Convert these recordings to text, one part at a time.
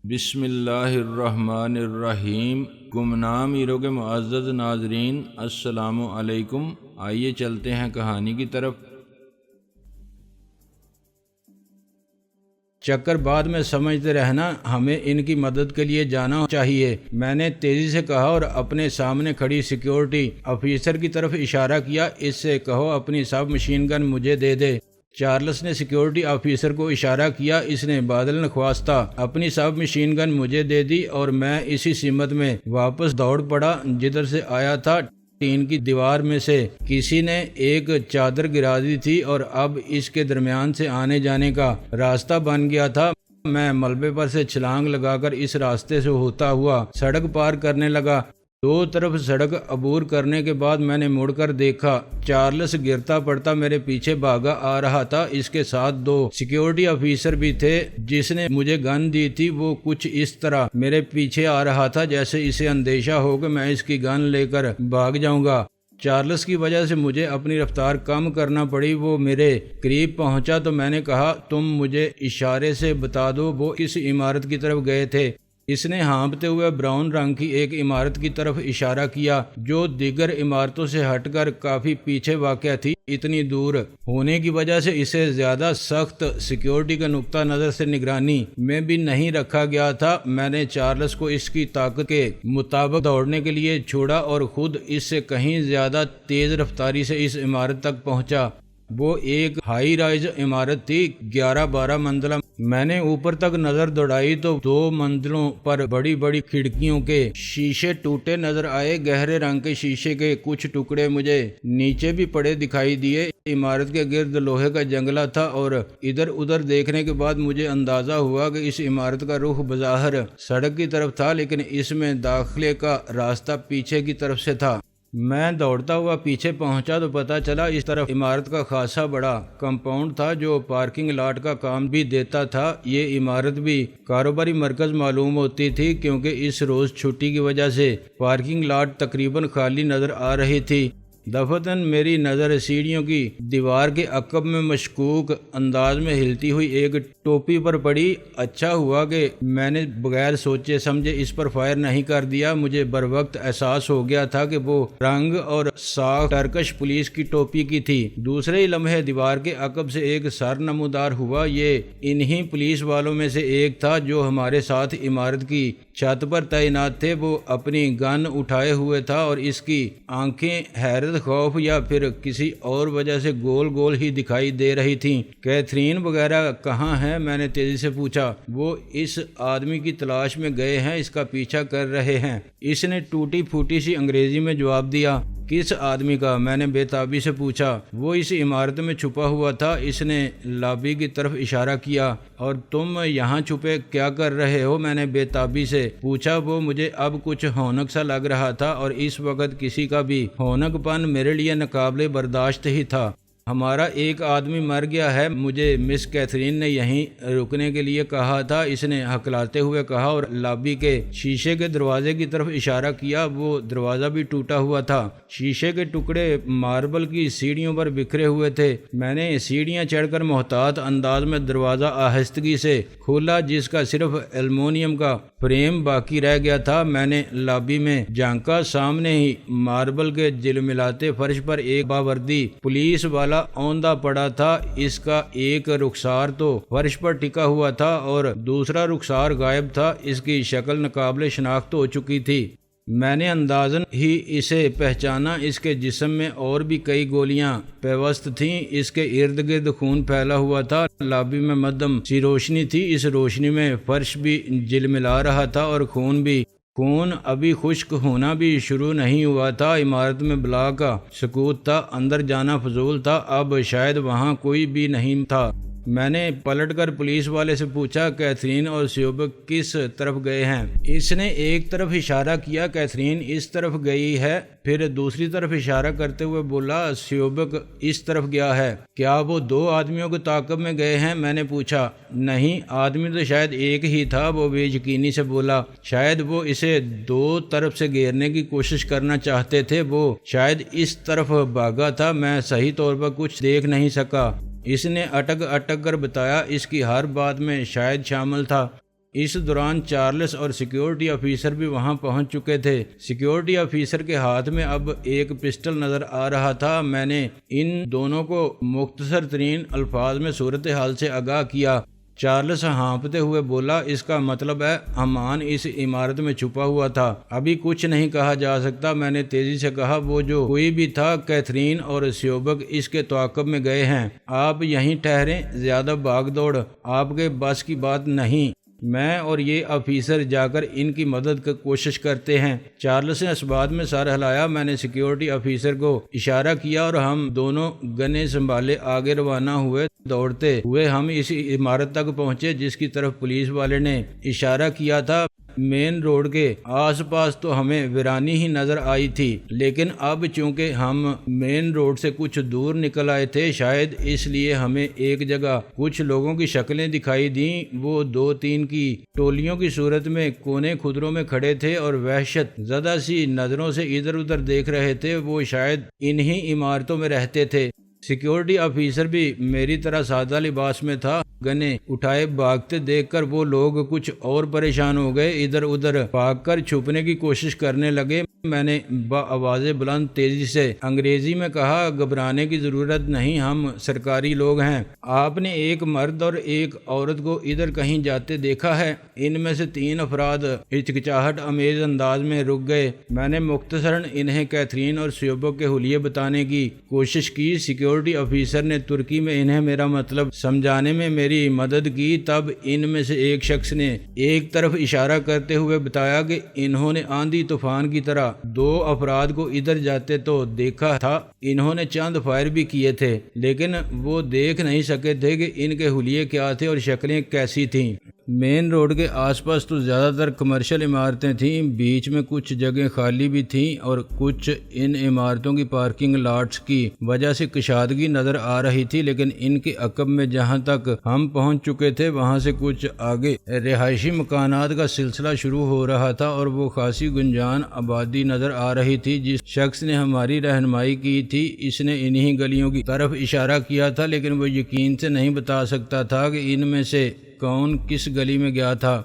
بسم اللہ الرحمن الرحیم۔ گمنام ہیرو کے معزز ناظرین، السلام علیکم۔ آئیے چلتے ہیں کہانی کی طرف۔ چکر بعد میں سمجھتے رہنا، ہمیں ان کی مدد کے لیے جانا چاہیے، میں نے تیزی سے کہا اور اپنے سامنے کھڑی سیکیورٹی آفیسر کی طرف اشارہ کیا۔ اس سے کہو اپنی سب مشین گن مجھے دے دے۔ چارلس نے سیکیورٹی آفیسر کو اشارہ کیا۔ اس نے بادل نخواستہ اپنی سب مشین گن مجھے دے دی اور میں اسی سمت میں واپس دوڑ پڑا جدھر سے آیا تھا۔ ٹین کی دیوار میں سے کسی نے ایک چادر گرا دی تھی اور اب اس کے درمیان سے آنے جانے کا راستہ بن گیا تھا۔ میں ملبے پر سے چھلانگ لگا کر اس راستے سے ہوتا ہوا سڑک پار کرنے لگا۔ دو طرف سڑک عبور کرنے کے بعد میں نے مڑ کر دیکھا، چارلس گرتا پڑتا میرے پیچھے بھاگا آ رہا تھا۔ اس کے ساتھ دو سیکیورٹی آفیسر بھی تھے۔ جس نے مجھے گن دی تھی وہ کچھ اس طرح میرے پیچھے آ رہا تھا جیسے اسے اندیشہ ہو کہ میں اس کی گن لے کر بھاگ جاؤں گا۔ چارلس کی وجہ سے مجھے اپنی رفتار کم کرنا پڑی۔ وہ میرے قریب پہنچا تو میں نے کہا، تم مجھے اشارے سے بتا دو وہ کس عمارت کی طرف گئے تھے۔ اس نے ہانپتے ہوئے براؤن رنگ کی ایک عمارت کی طرف اشارہ کیا جو دیگر عمارتوں سے ہٹ کر کافی پیچھے واقع تھی۔ اتنی دور ہونے کی وجہ سے اسے زیادہ سخت سیکیورٹی کا نقطہ نظر سے نگرانی میں بھی نہیں رکھا گیا تھا۔ میں نے چارلس کو اس کی طاقت کے مطابق دوڑنے کے لیے چھوڑا اور خود اس سے کہیں زیادہ تیز رفتاری سے اس عمارت تک پہنچا۔ وہ ایک ہائی رائز عمارت تھی، 11-12 منزلہ۔ میں نے اوپر تک نظر دوڑائی تو 2 منزلوں پر بڑی بڑی کھڑکیوں کے شیشے ٹوٹے نظر آئے۔ گہرے رنگ کے شیشے کے کچھ ٹکڑے مجھے نیچے بھی پڑے دکھائی دیے۔ عمارت کے گرد لوہے کا جنگلہ تھا اور ادھر ادھر دیکھنے کے بعد مجھے اندازہ ہوا کہ اس عمارت کا رخ بظاہر سڑک کی طرف تھا، لیکن اس میں داخلے کا راستہ پیچھے کی طرف سے تھا۔ میں دوڑتا ہوا پیچھے پہنچا تو پتہ چلا اس طرف عمارت کا خاصا بڑا کمپاؤنڈ تھا جو پارکنگ لاٹ کا کام بھی دیتا تھا۔ یہ عمارت بھی کاروباری مرکز معلوم ہوتی تھی کیونکہ اس روز چھٹی کی وجہ سے پارکنگ لاٹ تقریباً خالی نظر آ رہی تھی۔ دفعتاً میری نظر سیڑھیوں کی دیوار کے عقب میں مشکوک انداز میں ہلتی ہوئی ایک ٹوپی پر پڑی۔ اچھا ہوا کہ میں نے بغیر سوچے سمجھے اس پر فائر نہیں کر دیا۔ مجھے بروقت احساس ہو گیا تھا کہ وہ رنگ اور ساکھ ٹرکش پولیس کی ٹوپی کی تھی۔ دوسرے ہی لمحے دیوار کے عقب سے ایک سر نمودار ہوا۔ یہ انہی پولیس والوں میں سے ایک تھا جو ہمارے ساتھ عمارت کی چھت پر تعینات تھے۔ وہ اپنی گن اٹھائے ہوئے تھا اور اس کی آنکھیں حیرت، خوف یا پھر کسی اور وجہ سے گول گول ہی دکھائی دے رہی تھیں۔ کیتھرین وغیرہ کہاں ہیں؟ میں نے تیزی سے پوچھا۔ وہ اس آدمی کی تلاش میں گئے ہیں، اس کا پیچھا کر رہے ہیں، اس نے ٹوٹی پھوٹی سی انگریزی میں جواب دیا۔ کس آدمی کا؟ میں نے بے تابی سے پوچھا۔ وہ اس عمارت میں چھپا ہوا تھا، اس نے لابی کی طرف اشارہ کیا۔ اور تم یہاں چھپے کیا کر رہے ہو؟ میں نے بے تابی سے پوچھا۔ وہ مجھے اب کچھ ہونک سا لگ رہا تھا اور اس وقت کسی کا بھی ہونک پن میرے لیے ناقابل برداشت ہی تھا۔ ہمارا ایک آدمی مر گیا ہے، مجھے مس کیتھرین نے یہیں رکنے کے لیے کہا تھا، اس نے ہکلاتے ہوئے کہا اور لابی کے شیشے کے دروازے کی طرف اشارہ کیا۔ وہ دروازہ بھی ٹوٹا ہوا تھا، شیشے کے ٹکڑے ماربل کی سیڑھیوں پر بکھرے ہوئے تھے۔ میں نے سیڑھیاں چڑھ کر محتاط انداز میں دروازہ آہستگی سے کھولا جس کا صرف ایلومینیم کا فریم باقی رہ گیا تھا۔ میں نے لابی میں جھانکا، سامنے ہی ماربل کے جلملاتے فرش پر ایک باوردی پولیس والا اوندھا پڑا تھا۔ اس کا ایک رخسار تو فرش پر ٹکا ہوا تھا اور دوسرا رخسار غائب تھا۔ اس کی شکل ناقابل شناخت ہو چکی تھی۔ میں نے اندازن ہی اسے پہچانا۔ اس کے جسم میں اور بھی کئی گولیاں پیوست تھیں۔ اس کے ارد گرد خون پھیلا ہوا تھا۔ لابی میں مدھم سی روشنی تھی، اس روشنی میں فرش بھی جلملا رہا تھا اور خون ابھی خشک ہونا بھی شروع نہیں ہوا تھا۔ عمارت میں بلا کا سکوت تھا، اندر جانا فضول تھا، اب شاید وہاں کوئی بھی نہیں تھا۔ میں نے پلٹ کر پولیس والے سے پوچھا، کیتھرین اور سیوبک کس طرف گئے ہیں؟ اس نے ایک طرف اشارہ کیا، کیتھرین اس طرف گئی ہے، پھر دوسری طرف اشارہ کرتے ہوئے بولا، سیوبک اس طرف گیا ہے۔ کیا وہ 2 آدمیوں کے تعاقب میں گئے ہیں؟ میں نے پوچھا۔ نہیں، آدمی تو شاید ایک ہی تھا، وہ بے یقینی سے بولا۔ شاید وہ اسے 2 طرف سے گھیرنے کی کوشش کرنا چاہتے تھے، وہ شاید اس طرف بھاگا تھا، میں صحیح طور پر کچھ دیکھ نہیں سکا۔ اس نے اٹک اٹک کر بتایا، اس کی ہر بات میں شاید شامل تھا۔ اس دوران چارلس اور سیکیورٹی آفیسر بھی وہاں پہنچ چکے تھے۔ سیکیورٹی آفیسر کے ہاتھ میں اب ایک پسٹل نظر آ رہا تھا۔ میں نے ان دونوں کو مختصر ترین الفاظ میں صورتحال سے آگاہ کیا۔ چارلس ہانپتے ہوئے بولا، اس کا مطلب ہے حمان اس عمارت میں چھپا ہوا تھا۔ ابھی کچھ نہیں کہا جا سکتا، میں نے تیزی سے کہا۔ وہ جو کوئی بھی تھا، کیتھرین اور سیوبک اس کے تعاقب میں گئے ہیں۔ آپ یہیں ٹھہریں، زیادہ بھاگ دوڑ آپ کے بس کی بات نہیں۔ میں اور یہ آفیسر جا کر ان کی مدد کی کوشش کرتے ہیں۔ چارلس نے اس بات میں سر ہلایا۔ میں نے سیکیورٹی آفیسر کو اشارہ کیا اور ہم دونوں گنے سنبھالے آگے روانہ ہوئے۔ دوڑتے ہوئے ہم اس عمارت تک پہنچے جس کی طرف پولیس والے نے اشارہ کیا تھا۔ مین روڈ کے آس پاس تو ہمیں ویرانی ہی نظر آئی تھی، لیکن اب چونکہ ہم مین روڈ سے کچھ دور نکل آئے تھے، شاید اس لیے ہمیں ایک جگہ کچھ لوگوں کی شکلیں دکھائی دیں۔ وہ 2-3 کی ٹولیوں کی صورت میں کونے خدروں میں کھڑے تھے اور وحشت زدہ سی نظروں سے ادھر ادھر دیکھ رہے تھے۔ وہ شاید انہی عمارتوں میں رہتے تھے۔ سیکیورٹی آفیسر بھی میری طرح سادہ لباس میں تھا۔ گنے اٹھائے بھاگتے دیکھ کر وہ لوگ کچھ اور پریشان ہو گئے، ادھر ادھر بھاگ کر چھپنے کی کوشش کرنے لگے۔ میں نے بآواز بلند تیزی سے انگریزی میں کہا، گھبرانے کی ضرورت نہیں، ہم سرکاری لوگ ہیں۔ آپ نے ایک مرد اور ایک عورت کو ادھر کہیں جاتے دیکھا ہے؟ ان میں سے 3 افراد ہچکچاہٹ امیز انداز میں رک گئے۔ میں نے مختصراً انہیں کیتھرین اور سیوبک کے حلیے بتانے کی کوشش کی۔ سیکیورٹی آفیسر نے ترکی میں انہیں میرا مطلب سمجھانے میں میری مدد کی۔ تب ان میں سے ایک شخص نے ایک طرف اشارہ کرتے ہوئے بتایا کہ انہوں نے آندھی طوفان کی طرح 2 افراد کو ادھر جاتے تو دیکھا تھا۔ انہوں نے چند فائر بھی کیے تھے، لیکن وہ دیکھ نہیں سکے تھے کہ ان کے حلیے کیا تھے اور شکلیں کیسی تھیں۔ مین روڈ کے آس پاس تو زیادہ تر کمرشل عمارتیں تھیں، بیچ میں کچھ جگہیں خالی بھی تھیں اور کچھ ان عمارتوں کی پارکنگ لاٹس کی وجہ سے کشادگی نظر آ رہی تھی، لیکن ان کے عقب میں جہاں تک ہم پہنچ چکے تھے وہاں سے کچھ آگے رہائشی مکانات کا سلسلہ شروع ہو رہا تھا اور وہ خاصی گنجان آبادی نظر آ رہی تھی۔ جس شخص نے ہماری رہنمائی کی تھی اس نے انہی گلیوں کی طرف اشارہ کیا تھا، لیکن وہ یقین سے نہیں بتا سکتا تھا کہ ان میں سے کون کس گلی میں گیا تھا۔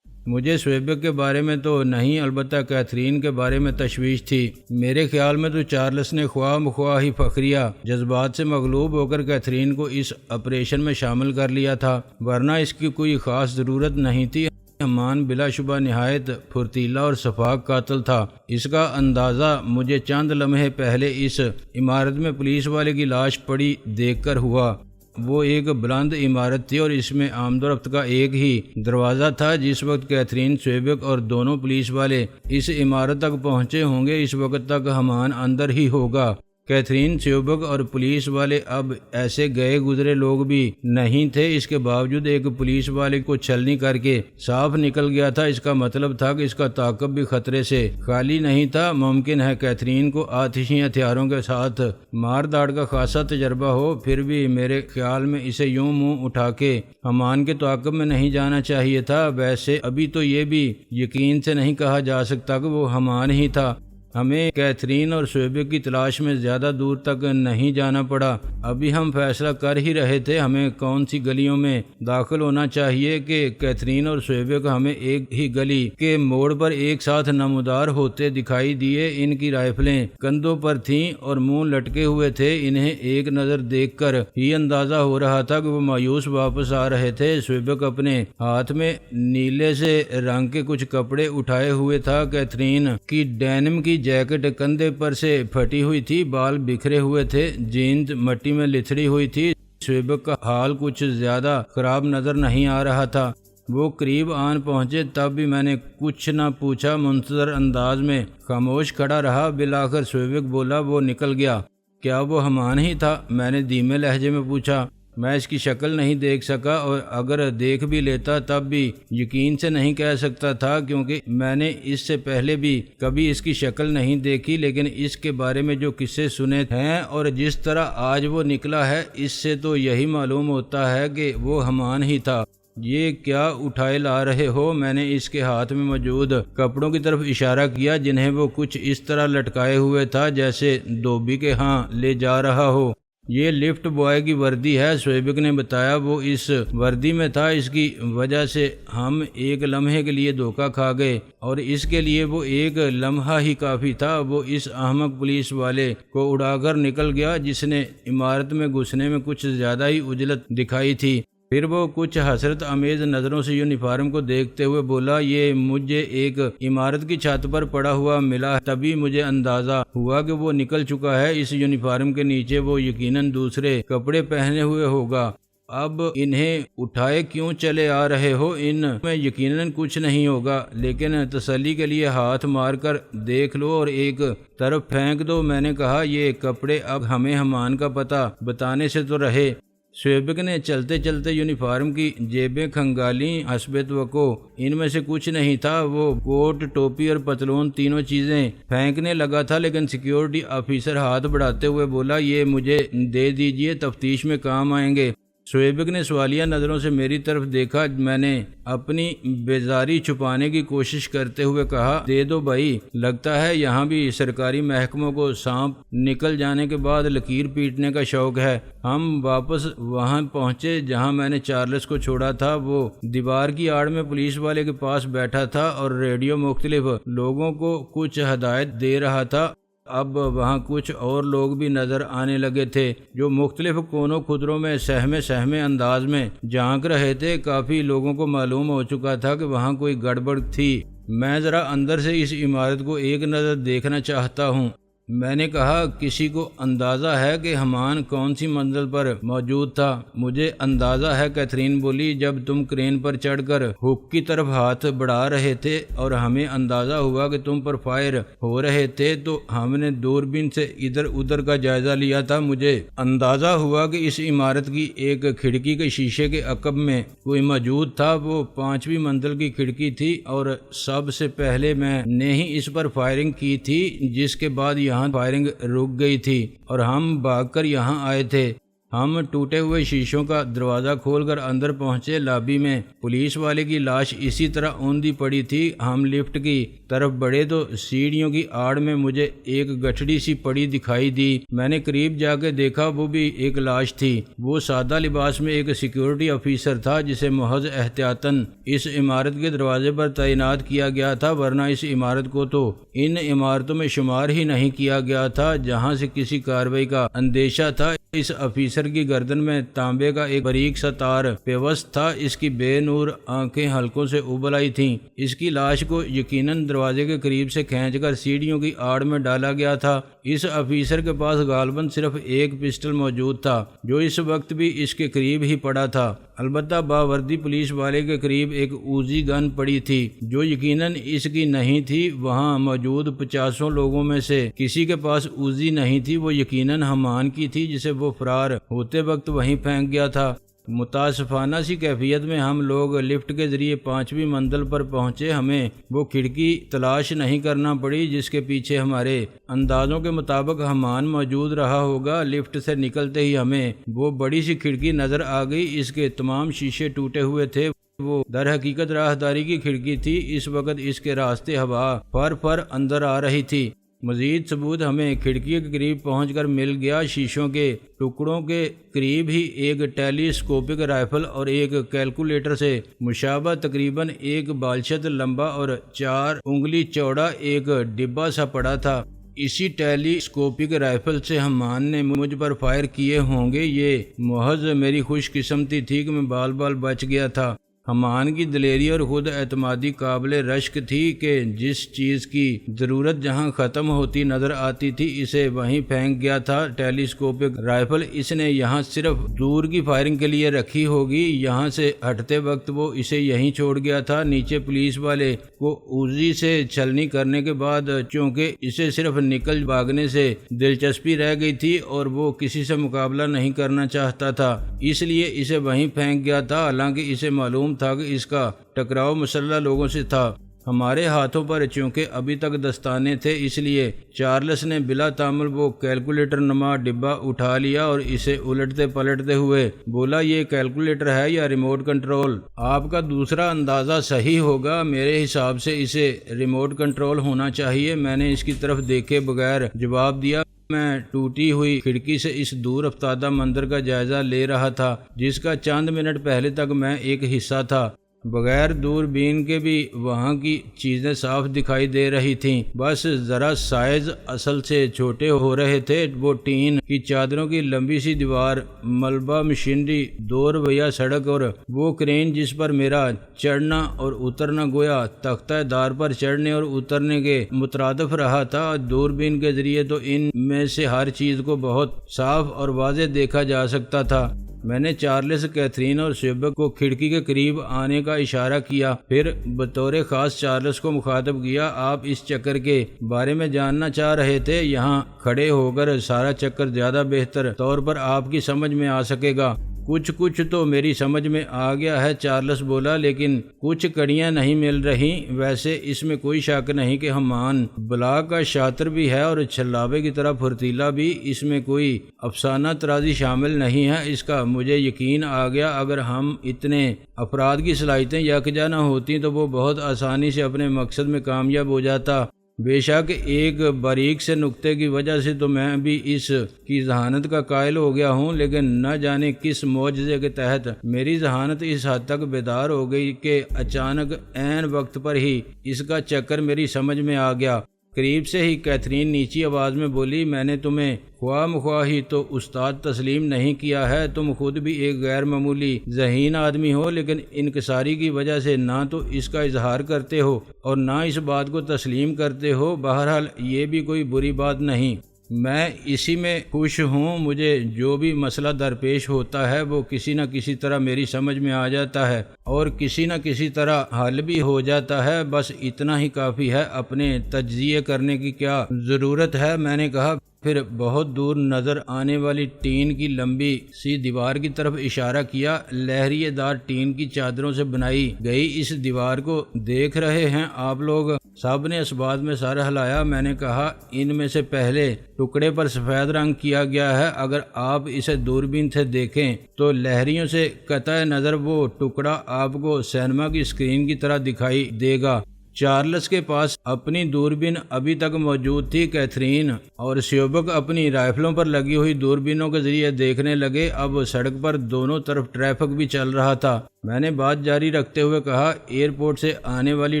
مجھے سیوبک کے بارے میں تو نہیں، البتہ کیتھرین کے بارے میں تشویش تھی۔ میرے خیال میں تو چارلس نے خواہ مخواہ ہی فخریہ جذبات سے مغلوب ہو کر کیتھرین کو اس آپریشن میں شامل کر لیا تھا، ورنہ اس کی کوئی خاص ضرورت نہیں تھی۔ حمان بلا شبہ نہایت پھرتیلا اور شفاق قاتل تھا۔ اس کا اندازہ مجھے چند لمحے پہلے اس عمارت میں پولیس والے کی لاش پڑی دیکھ کر ہوا۔ وہ ایک بلند عمارت تھی اور اس میں آمد و رفت کا ایک ہی دروازہ تھا۔ جس وقت کیتھرین، سیوبک اور دونوں پولیس والے اس عمارت تک پہنچے ہوں گے اس وقت تک حمان اندر ہی ہوگا۔ کیتھرین، سیوبک اور پولیس والے اب ایسے گئے گزرے لوگ بھی نہیں تھے۔ اس کے باوجود ایک پولیس والے کو چھلنی کر کے صاف نکل گیا تھا۔ اس کا مطلب تھا کہ اس کا تعاقب بھی خطرے سے خالی نہیں تھا۔ ممکن ہے کیتھرین کو آتشی ہتھیاروں کے ساتھ مار داڑ کا خاصا تجربہ ہو، پھر بھی میرے خیال میں اسے یوں منہ اٹھا کے حمان کے تعاقب میں نہیں جانا چاہیے تھا۔ ویسے ابھی تو یہ بھی یقین سے نہیں کہا جا سکتا کہ وہ حمان ہی تھا۔ ہمیں کیتھرین اور سیوبک کی تلاش میں زیادہ دور تک نہیں جانا پڑا۔ ابھی ہم فیصلہ کر ہی رہے تھے ہمیں کون سی گلیوں میں داخل ہونا چاہیے کہ کیتھرین اور سیوبک ہمیں ایک ہی گلی کے موڑ پر ایک ساتھ نمودار ہوتے دکھائی دیے۔ ان کی رائفلیں کندھوں پر تھیں اور منہ لٹکے ہوئے تھے۔ انہیں ایک نظر دیکھ کر ہی اندازہ ہو رہا تھا کہ وہ مایوس واپس آ رہے تھے۔ سیوبک اپنے ہاتھ میں نیلے سے رنگ کے کچھ کپڑے اٹھائے ہوئے تھا۔ کیتھرین کی ڈینم کی جیکٹ کندھے پر سے پھٹی ہوئی تھی، بال بکھرے ہوئے تھے، جینز مٹی میں لتھڑی ہوئی تھی۔ سیوبک کا حال کچھ زیادہ خراب نظر نہیں آ رہا تھا۔ وہ قریب آن پہنچے تب بھی میں نے کچھ نہ پوچھا، منتظر انداز میں خاموش کھڑا رہا۔ بالآخر سیوبک بولا، وہ نکل گیا۔ کیا وہ حمان ہی تھا؟ میں نے دھیمے لہجے میں پوچھا۔ میں اس کی شکل نہیں دیکھ سکا اور اگر دیکھ بھی لیتا تب بھی یقین سے نہیں کہہ سکتا تھا، کیونکہ میں نے اس سے پہلے بھی کبھی اس کی شکل نہیں دیکھی، لیکن اس کے بارے میں جو قصے سنے ہیں اور جس طرح آج وہ نکلا ہے اس سے تو یہی معلوم ہوتا ہے کہ وہ حمان ہی تھا۔ یہ کیا اٹھائے لا رہے ہو؟ میں نے اس کے ہاتھ میں موجود کپڑوں کی طرف اشارہ کیا جنہیں وہ کچھ اس طرح لٹکائے ہوئے تھا جیسے دھوبی کے ہاں لے جا رہا ہو۔ یہ لفٹ بوائے کی وردی ہے، شعیبک نے بتایا۔ وہ اس وردی میں تھا، اس کی وجہ سے ہم ایک لمحے کے لیے دھوکہ کھا گئے اور اس کے لیے وہ ایک لمحہ ہی کافی تھا۔ وہ اس احمق پولیس والے کو اڑا کر نکل گیا جس نے عمارت میں گھسنے میں کچھ زیادہ ہی عجلت دکھائی تھی۔ پھر وہ کچھ حسرت امیز نظروں سے یونیفارم کو دیکھتے ہوئے بولا، یہ مجھے ایک عمارت کی چھت پر پڑا ہوا ملا، تبھی مجھے اندازہ ہوا کہ وہ نکل چکا ہے۔ اس یونیفارم کے نیچے وہ یقیناً دوسرے کپڑے پہنے ہوئے ہوگا۔ اب انہیں اٹھائے کیوں چلے آ رہے ہو؟ ان میں یقیناً کچھ نہیں ہوگا، لیکن تسلی کے لیے ہاتھ مار کر دیکھ لو اور ایک طرف پھینک دو۔ میں نے کہا، یہ کپڑے اب ہمیں حمان کا پتہ بتانے سے تو رہے۔ شعیبک نے چلتے چلتے یونیفارم کی جیبیں کھنگالیں۔ حسب توقع ان میں سے کچھ نہیں تھا۔ وہ کوٹ، ٹوپی اور پتلون تینوں چیزیں پھینکنے لگا تھا، لیکن سیکیورٹی آفیسر ہاتھ بڑھاتے ہوئے بولا، یہ مجھے دے دیجئے، تفتیش میں کام آئیں گے۔ شعیبک نے سوالیہ نظروں سے میری طرف دیکھا۔ میں نے اپنی بیزاری چھپانے کی کوشش کرتے ہوئے کہا، دے دو بھائی، لگتا ہے یہاں بھی سرکاری محکموں کو سانپ نکل جانے کے بعد لکیر پیٹنے کا شوق ہے۔ ہم واپس وہاں پہنچے جہاں میں نے چارلس کو چھوڑا تھا۔ وہ دیوار کی آڑ میں پولیس والے کے پاس بیٹھا تھا اور ریڈیو مختلف لوگوں کو کچھ ہدایت دے رہا تھا۔ اب وہاں کچھ اور لوگ بھی نظر آنے لگے تھے جو مختلف کونوں خطروں میں سہمے انداز میں جھانک رہے تھے۔ کافی لوگوں کو معلوم ہو چکا تھا کہ وہاں کوئی گڑبڑ تھی۔ میں ذرا اندر سے اس عمارت کو ایک نظر دیکھنا چاہتا ہوں۔ میں نے کہا، کسی کو اندازہ ہے کہ حمان کون سی منزل پر موجود تھا؟ مجھے اندازہ ہے، کیتھرین بولی، جب تم کرین پر چڑھ کر ہک کی طرف ہاتھ بڑھا رہے تھے اور ہمیں اندازہ ہوا کہ تم پر فائر ہو رہے تھے تو ہم نے دوربین سے ادھر ادھر کا جائزہ لیا تھا۔ مجھے اندازہ ہوا کہ اس عمارت کی ایک کھڑکی کے شیشے کے عقب میں کوئی موجود تھا۔ وہ 5ویں منزل کی کھڑکی تھی اور سب سے پہلے میں نے ہی اس پر فائرنگ کی تھی، جس کے بعد یہاں فائرنگ رک گئی تھی اور ہم بھاگ کر یہاں آئے تھے۔ ہم ٹوٹے ہوئے شیشوں کا دروازہ کھول کر اندر پہنچے۔ لابی میں پولیس والے کی لاش اسی طرح اوندھی پڑی تھی۔ ہم لفٹ کی طرف بڑھے تو سیڑھیوں کی آڑ میں مجھے ایک گٹھڑی سی پڑی دکھائی دی۔ میں نے قریب جا کے دیکھا، وہ بھی ایک لاش تھی۔ وہ سادہ لباس میں ایک سیکیورٹی آفیسر تھا جسے محض احتیاطاً اس عمارت کے دروازے پر تعینات کیا گیا تھا، ورنہ اس عمارت کو تو ان عمارتوں میں شمار ہی نہیں کیا گیا تھا جہاں سے کسی کارروائی کا اندیشہ تھا۔ اس آفیسر کی گردن میں تانبے کا ایک باریک سا تار پیوست تھا۔ اس کی بے نور آنکھیں حلقوں سے ابل آئی تھیں۔ اس کی لاش کو یقیناً دروازے کے قریب سے کھینچ کر سیڑھیوں کی آڑ میں ڈالا گیا تھا۔ اس آفیسر کے پاس غالباً صرف ایک پسٹل موجود تھا جو اس وقت بھی اس کے قریب ہی پڑا تھا۔ البتہ باوردی پولیس والے کے قریب ایک اوزی گن پڑی تھی جو یقیناً اس کی نہیں تھی۔ وہاں موجود 50 لوگوں میں سے کسی کے پاس اوزی نہیں تھی۔ وہ یقیناً حمان کی تھی جسے وہ فرار ہوتے وقت وہیں پھینک گیا تھا۔ متاسفانہ سی کیفیت میں ہم لوگ لفٹ کے ذریعے 5ویں منزل پر پہنچے۔ ہمیں وہ کھڑکی تلاش نہیں کرنا پڑی جس کے پیچھے ہمارے اندازوں کے مطابق حمان موجود رہا ہوگا۔ لفٹ سے نکلتے ہی ہمیں وہ بڑی سی کھڑکی نظر آ گئی۔ اس کے تمام شیشے ٹوٹے ہوئے تھے۔ وہ در حقیقت راہداری کی کھڑکی تھی۔ اس وقت اس کے راستے ہوا فر اندر آ رہی تھی۔ مزید ثبوت ہمیں کھڑکی کے قریب پہنچ کر مل گیا۔ شیشوں کے ٹکڑوں کے قریب ہی ایک ٹیلی اسکوپک رائفل اور ایک کیلکولیٹر سے مشابہ تقریباً 1 بالشت لمبا اور 4 انگلی چوڑا ایک ڈبہ سا پڑا تھا۔ اسی ٹیلی اسکوپک رائفل سے حمان نے مجھ پر فائر کیے ہوں گے۔ یہ محض میری خوش قسمتی تھی کہ میں بال بچ گیا تھا۔ حمان کی دلیری اور خود اعتمادی قابل رشک تھی کہ جس چیز کی ضرورت جہاں ختم ہوتی نظر آتی تھی اسے وہیں پھینک گیا تھا۔ ٹیلی اسکوپک رائفل اس نے یہاں صرف دور کی فائرنگ کے لیے رکھی ہوگی۔ یہاں سے ہٹتے وقت وہ اسے یہیں چھوڑ گیا تھا۔ نیچے پولیس والے کو اوزی سے چھلنی کرنے کے بعد چونکہ اسے صرف نکل بھاگنے سے دلچسپی رہ گئی تھی اور وہ کسی سے مقابلہ نہیں کرنا چاہتا تھا، اس لیے اسے وہیں پھینک گیا تھا، حالانکہ اسے معلوم تھا کہ اس کا ٹکراؤ مسلح لوگوں سے تھا۔ ہمارے ہاتھوں پر چونکہ ابھی تک دستانے تھے، اس لیے چارلس نے بلا تعمل وہ کیلکولیٹر نما ڈبہ اٹھا لیا اور اسے الٹتے پلٹتے ہوئے بولا، یہ کیلکولیٹر ہے یا ریموٹ کنٹرول؟ آپ کا دوسرا اندازہ صحیح ہوگا، میرے حساب سے اسے ریموٹ کنٹرول ہونا چاہیے۔ میں نے اس کی طرف دیکھے بغیر جواب دیا۔ میں ٹوٹی ہوئی کھڑکی سے اس دور افتادہ منظر کا جائزہ لے رہا تھا جس کا چند منٹ پہلے تک میں ایک حصہ تھا۔ بغیر دوربین کے بھی وہاں کی چیزیں صاف دکھائی دے رہی تھیں، بس ذرا سائز اصل سے چھوٹے ہو رہے تھے۔ وہ ٹین کی چادروں کی لمبی سی دیوار، ملبہ مشینری، 2 رویہ سڑک اور وہ کرین جس پر میرا چڑھنا اور اترنا گویا تختہ دار پر چڑھنے اور اترنے کے مترادف رہا تھا۔ دوربین کے ذریعے تو ان میں سے ہر چیز کو بہت صاف اور واضح دیکھا جا سکتا تھا۔ میں نے چارلس، کیتھرین اور شیوبک کو کھڑکی کے قریب آنے کا اشارہ کیا، پھر بطور خاص چارلس کو مخاطب کیا۔ آپ اس چکر کے بارے میں جاننا چاہ رہے تھے؟ یہاں کھڑے ہو کر سارا چکر زیادہ بہتر طور پر آپ کی سمجھ میں آ سکے گا۔ کچھ تو میری سمجھ میں آ گیا ہے، چارلس بولا، لیکن کچھ کڑیاں نہیں مل رہی۔ ویسے اس میں کوئی شک نہیں کہ ہمان بلاک کا شاطر بھی ہے اور چھلاوے کی طرح پھرتیلا بھی، اس میں کوئی افسانہ طرازی شامل نہیں ہے، اس کا مجھے یقین آ گیا۔ اگر ہم اتنے افراد کی صلاحیتیں یکجا نہ ہوتی تو وہ بہت آسانی سے اپنے مقصد میں کامیاب ہو جاتا۔ بے شک ایک باریک سے نقطے کی وجہ سے تو میں بھی اس کی ذہانت کا قائل ہو گیا ہوں، لیکن نہ جانے کس معجزے کے تحت میری ذہانت اس حد تک بیدار ہو گئی کہ اچانک عین وقت پر ہی اس کا چکر میری سمجھ میں آ گیا۔ قریب سے ہی کیتھرین نیچی آواز میں بولی، میں نے تمہیں خواہ مخواہ ہی تو استاد تسلیم نہیں کیا ہے۔ تم خود بھی ایک غیر معمولی ذہین آدمی ہو، لیکن انکساری کی وجہ سے نہ تو اس کا اظہار کرتے ہو اور نہ اس بات کو تسلیم کرتے ہو۔ بہرحال یہ بھی کوئی بری بات نہیں، میں اسی میں خوش ہوں۔ مجھے جو بھی مسئلہ درپیش ہوتا ہے وہ کسی نہ کسی طرح میری سمجھ میں آ جاتا ہے اور کسی نہ کسی طرح حل بھی ہو جاتا ہے، بس اتنا ہی کافی ہے، اپنے تجزیے کرنے کی کیا ضرورت ہے؟ میں نے کہا۔ پھر بہت دور نظر آنے والی ٹین کی لمبی سی دیوار کی طرف اشارہ کیا۔ لہریے دار ٹین کی چادروں سے بنائی گئی اس دیوار کو دیکھ رہے ہیں آپ لوگ؟ سب نے اس بات میں سر ہلایا۔ میں نے کہا، ان میں سے پہلے ٹکڑے پر سفید رنگ کیا گیا ہے۔ اگر آپ اسے دوربین سے دیکھیں تو لہریوں سے قطع نظر وہ ٹکڑا آپ کو سینما کی اسکرین کی طرح دکھائی دے گا۔ چارلس کے پاس اپنی دوربین ابھی تک موجود تھی۔ کیتھرین اور شیوبک اپنی رائفلوں پر لگی ہوئی دوربینوں کے ذریعے دیکھنے لگے۔ اب سڑک پر دونوں طرف ٹریفک بھی چل رہا تھا۔ میں نے بات جاری رکھتے ہوئے کہا، ایئرپورٹ سے آنے والی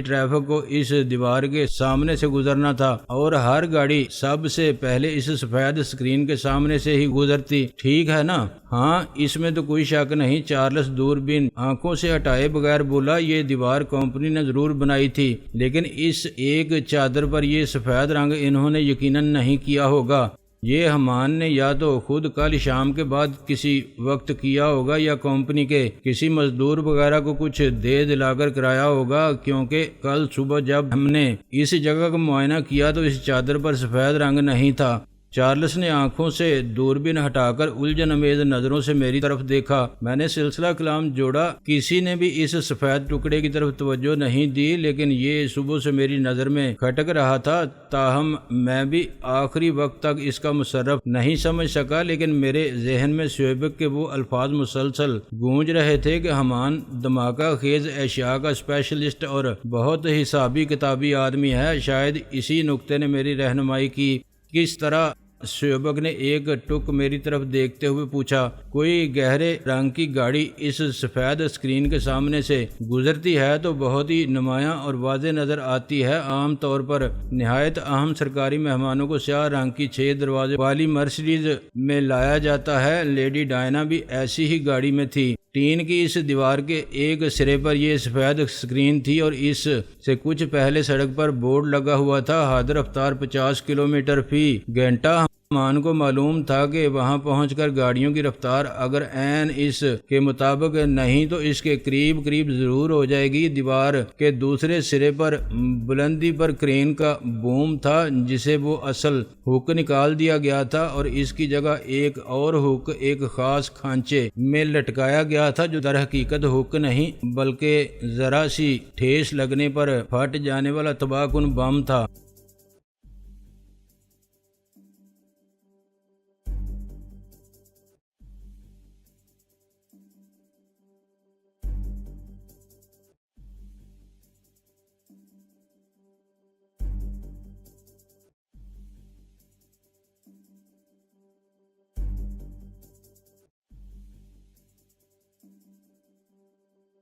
ٹریفک کو اس دیوار کے سامنے سے گزرنا تھا اور ہر گاڑی سب سے پہلے اس سفید اسکرین کے سامنے سے ہی گزرتی، ٹھیک ہے نا؟ ہاں، اس میں تو کوئی شک نہیں۔ چارلس دوربین آنکھوں سے ہٹائے بغیر بولا، یہ دیوار کمپنی نے ضرور بنائی تھی، لیکن اس ایک چادر پر یہ سفید رنگ انہوں نے یقیناً نہیں کیا ہوگا۔ یہ ہمان نے یا تو خود کل شام کے بعد کسی وقت کیا ہوگا یا کمپنی کے کسی مزدور وغیرہ کو کچھ دے دلا کر کرایا ہوگا، کیونکہ کل صبح جب ہم نے اس جگہ کا معائنہ کیا تو اس چادر پر سفید رنگ نہیں تھا۔ چارلس نے آنکھوں سے دوربین ہٹا کر الجھن امیز نظروں سے میری طرف دیکھا۔ میں نے سلسلہ کلام جوڑا، کسی نے بھی اس سفید ٹکڑے کی طرف توجہ نہیں دی، لیکن یہ صبح سے میری نظر میں کھٹک رہا تھا۔ تاہم میں بھی آخری وقت تک اس کا مصرف نہیں سمجھ سکا، لیکن میرے ذہن میں شیوبک کے وہ الفاظ مسلسل گونج رہے تھے کہ ہمان دھماکہ خیز اشیاء کا اسپیشلسٹ اور بہت حسابی کتابی آدمی ہے۔ شاید اسی نقطے نے میری رہنمائی کی۔ کس طرح؟ شیوبک نے ایک ٹک میری طرف دیکھتے ہوئے پوچھا۔ کوئی گہرے رنگ کی گاڑی اس سفید اسکرین کے سامنے سے گزرتی ہے تو بہت ہی نمایاں اور واضح نظر آتی ہے۔ عام طور پر نہایت اہم سرکاری مہمانوں کو سیاہ رنگ کی 6 دروازے والی مرسیڈیز میں لایا جاتا ہے۔ لیڈی ڈائنا بھی ایسی ہی گاڑی میں تھی۔ ٹین کی اس دیوار کے ایک سرے پر یہ سفید اسکرین تھی اور اس سے کچھ پہلے سڑک پر بورڈ لگا ہوا تھا، حد رفتار 50 کلومیٹر فی گھنٹہ۔ مان کو معلوم تھا کہ وہاں پہنچ کر گاڑیوں کی رفتار اگر عین اس کے مطابق نہیں تو اس کے قریب ضرور ہو جائے گی۔ دیوار کے دوسرے سرے پر بلندی پر کرین کا بوم تھا جسے وہ اصل ہک نکال دیا گیا تھا اور اس کی جگہ ایک اور ہک ایک خاص کھانچے میں لٹکایا گیا تھا جو در حقیقت ہک نہیں بلکہ ذرا سی ٹھیس لگنے پر پھٹ جانے والا تباہ کن بم تھا۔